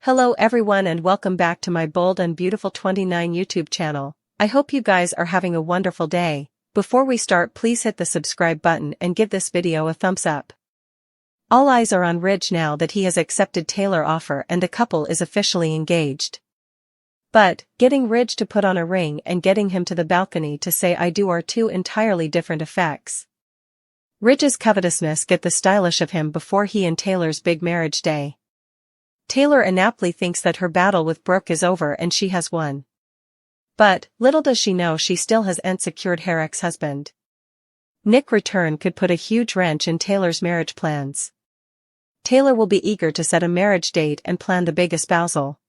Hello everyone and welcome back to my Bold and Beautiful 29 YouTube channel. I hope you guys are having a wonderful day. Before we start, please hit the subscribe button and give this video a thumbs up. All eyes are on Ridge now that he has accepted Taylor's offer and the couple is officially engaged. But, getting Ridge to put on a ring and getting him to the balcony to say I do are two entirely different effects. Ridge's covetousness get the stylish of him before he and Taylor's big marriage day. Taylor inaptly thinks that her battle with Brooke is over and she has won. But, little does she know she still has secured her ex-husband. Nick's return could put a huge wrench in Taylor's marriage plans. Taylor will be eager to set a marriage date and plan the big espousal.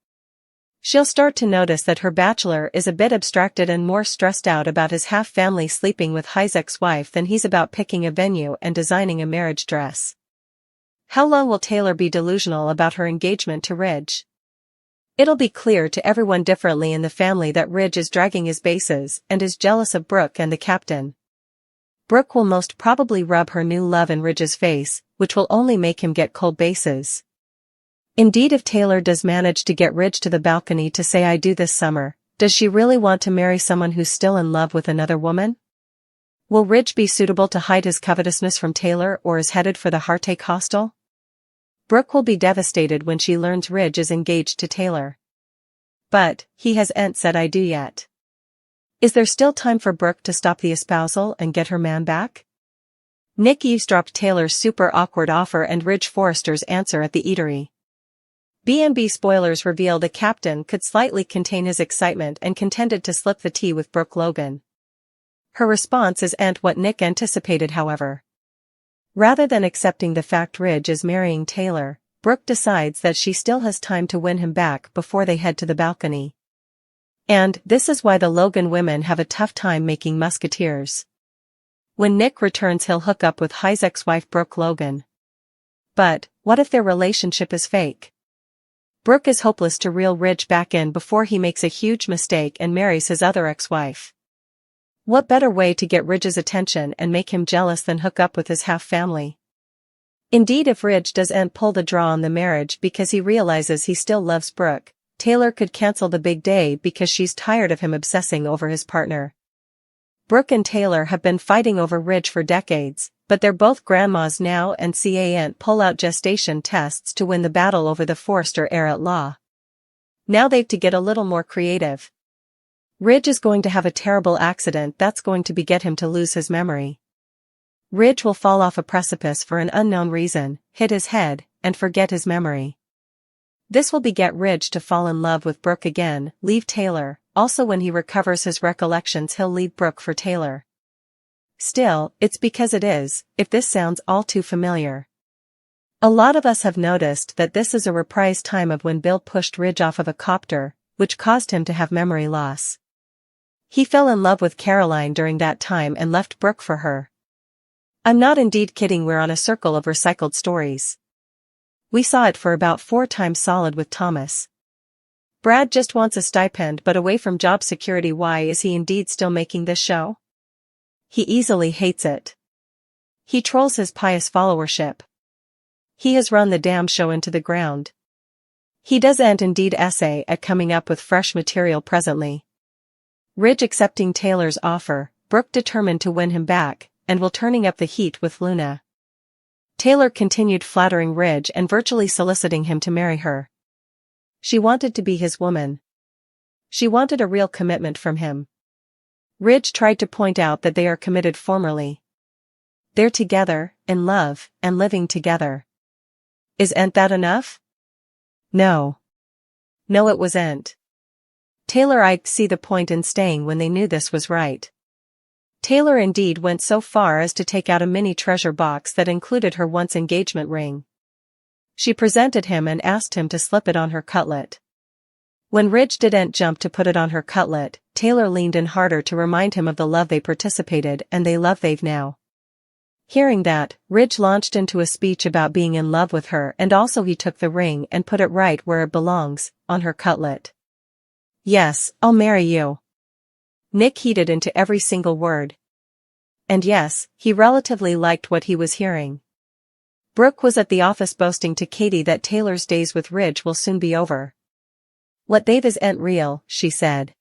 She'll start to notice that her bachelor is a bit abstracted and more stressed out about his half-family sleeping with his ex-wife than he's about picking a venue and designing a marriage dress. How long will Taylor be delusional about her engagement to Ridge? It'll be clear to everyone differently in the family that Ridge is dragging his bases and is jealous of Brooke and the captain. Brooke will most probably rub her new love in Ridge's face, which will only make him get cold bases. Indeed, if Taylor does manage to get Ridge to the balcony to say I do this summer, does she really want to marry someone who's still in love with another woman? Will Ridge be suitable to hide his covetousness from Taylor or is headed for the heartache hostel? Brooke will be devastated when she learns Ridge is engaged to Taylor. But, he hasn't said I do yet. Is there still time for Brooke to stop the espousal and get her man back? Nick eavesdropped Taylor's super awkward offer and Ridge Forrester's answer at the eatery. B&B spoilers reveal the captain could slightly contain his excitement and contended to slip the tea with Brooke Logan. Her response isn't what Nick anticipated, however. Rather than accepting the fact Ridge is marrying Taylor, Brooke decides that she still has time to win him back before they head to the balcony. And this is why the Logan women have a tough time making musketeers. When Nick returns, he'll hook up with his ex-wife Brooke Logan. But, what if their relationship is fake? Brooke is hopeless to reel Ridge back in before he makes a huge mistake and marries his other ex-wife. What better way to get Ridge's attention and make him jealous than hook up with his half-family? Indeed, if Ridge doesn't pull the draw on the marriage because he realizes he still loves Brooke, Taylor could cancel the big day because she's tired of him obsessing over his partner. Brooke and Taylor have been fighting over Ridge for decades, but they're both grandmas now and can't pull out gestation tests to win the battle over the Forrester heir at law. Now they've to get a little more creative. Ridge is going to have a terrible accident that's going to get him to lose his memory. Ridge will fall off a precipice for an unknown reason, hit his head, and forget his memory. This will get Ridge to fall in love with Brooke again, leave Taylor. Also, when he recovers his recollections, he'll leave Brooke for Taylor. Still, it's because it is, if this sounds all too familiar. A lot of us have noticed that this is a reprised time of when Bill pushed Ridge off of a copter, which caused him to have memory loss. He fell in love with Caroline during that time and left Brooke for her. I'm not indeed kidding, we're on a circle of recycled stories. We saw it for about 4 times solid with Thomas. Brad just wants a stipend but away from job security. Why is he indeed still making this show? He easily hates it. He trolls his pious followership. He has run the damn show into the ground. He doesn't indeed essay at coming up with fresh material presently. Ridge accepting Taylor's offer, Brooke determined to win him back, and will turning up the heat with Luna. Taylor continued flattering Ridge and virtually soliciting him to marry her. She wanted to be his woman. She wanted a real commitment from him. Ridge tried to point out that they are committed formally. They're together, in love, and living together. Isn't that enough? No. No, it wasn't. Taylor I'd see the point in staying when they knew this was right. Taylor indeed went so far as to take out a mini treasure box that included her once engagement ring. She presented him and asked him to slip it on her cutlet. When Ridge didn't jump to put it on her cutlet, Taylor leaned in harder to remind him of the love they participated and they love they've now. Hearing that, Ridge launched into a speech about being in love with her, and also he took the ring and put it right where it belongs, on her cutlet. Yes, I'll marry you. Nick heeded into every single word. And yes, he relatively liked what he was hearing. Brooke was at the office boasting to Katie that Taylor's days with Ridge will soon be over. "What they've is ain't real," she said.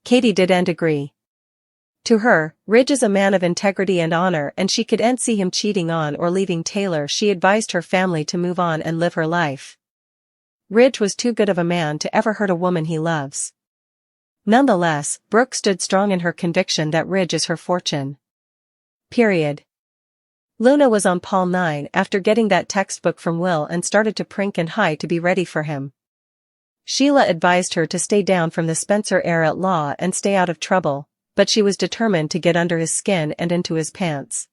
Katie didn't agree. To her, Ridge is a man of integrity and honor, and she couldn't see him cheating on or leaving Taylor. She advised her family to move on and live her life. Ridge was too good of a man to ever hurt a woman he loves. Nonetheless, Brooke stood strong in her conviction that Ridge is her fortune. Period. Luna was on pall 9 after getting that textbook from Will and started to prink and hide to be ready for him. Sheila advised her to stay down from the Spencer heir at law and stay out of trouble, but she was determined to get under his skin and into his pants.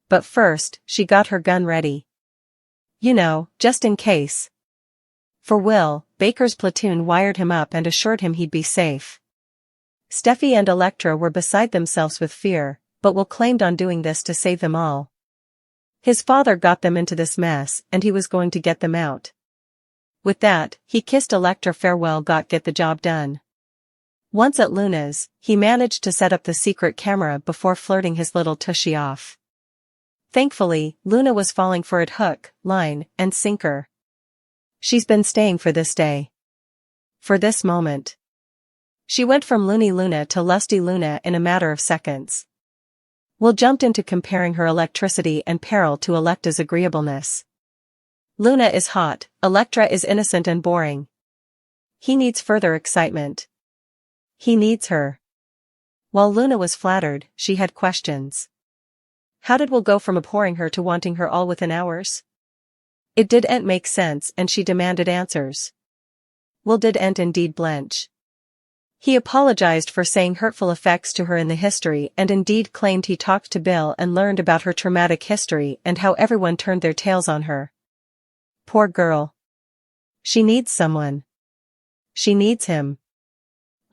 But first, she got her gun ready. You know, just in case. For Will, Baker's platoon wired him up and assured him he'd be safe. Steffi and Electra were beside themselves with fear, but Will claimed on doing this to save them all. His father got them into this mess, and he was going to get them out. With that, he kissed Electra farewell. Get the job done. Once at Luna's, he managed to set up the secret camera before flirting his little tushy off. Thankfully, Luna was falling for it hook, line, and sinker. She's been staying for this day. For this moment. She went from loony Luna to lusty Luna in a matter of seconds. Will jumped into comparing her electricity and peril to Electra's agreeableness. Luna is hot, Electra is innocent and boring. He needs further excitement. He needs her. While Luna was flattered, she had questions. How did Will go from abhorring her to wanting her all within hours? It didn't make sense, and she demanded answers. Will didn't indeed blench. He apologized for saying hurtful effects to her in the history and indeed claimed he talked to Bill and learned about her traumatic history and how everyone turned their tails on her. Poor girl. She needs someone. She needs him.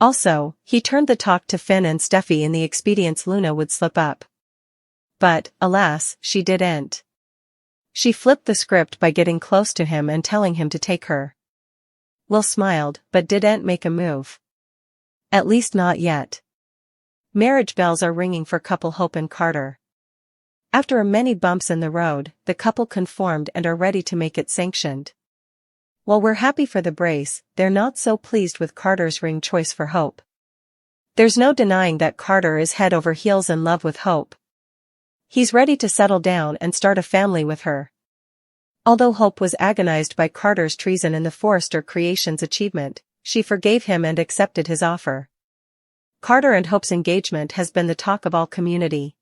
Also, he turned the talk to Finn and Steffi in the expedience Luna would slip up. But, alas, she didn't. She flipped the script by getting close to him and telling him to take her. Will smiled, but didn't make a move. At least not yet. Marriage bells are ringing for couple Hope and Carter. After many bumps in the road, the couple conformed and are ready to make it sanctioned. While we're happy for the brace, they're not so pleased with Carter's ring choice for Hope. There's no denying that Carter is head over heels in love with Hope. He's ready to settle down and start a family with her. Although Hope was agonized by Carter's treason in the Forrester Creations achievement, she forgave him and accepted his offer. Carter and Hope's engagement has been the talk of all community.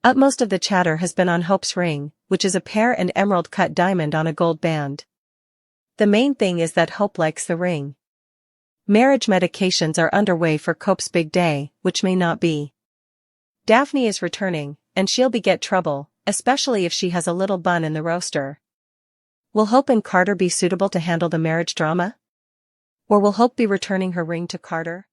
Utmost of the chatter has been on Hope's ring, which is a pear and emerald cut diamond on a gold band. The main thing is that Hope likes the ring. Marriage medications are underway for Cope's big day, which may not be. Daphne is returning, and she'll beget trouble, especially if she has a little bun in the roaster. Will Hope and Carter be suitable to handle the marriage drama? Or will Hope be returning her ring to Carter?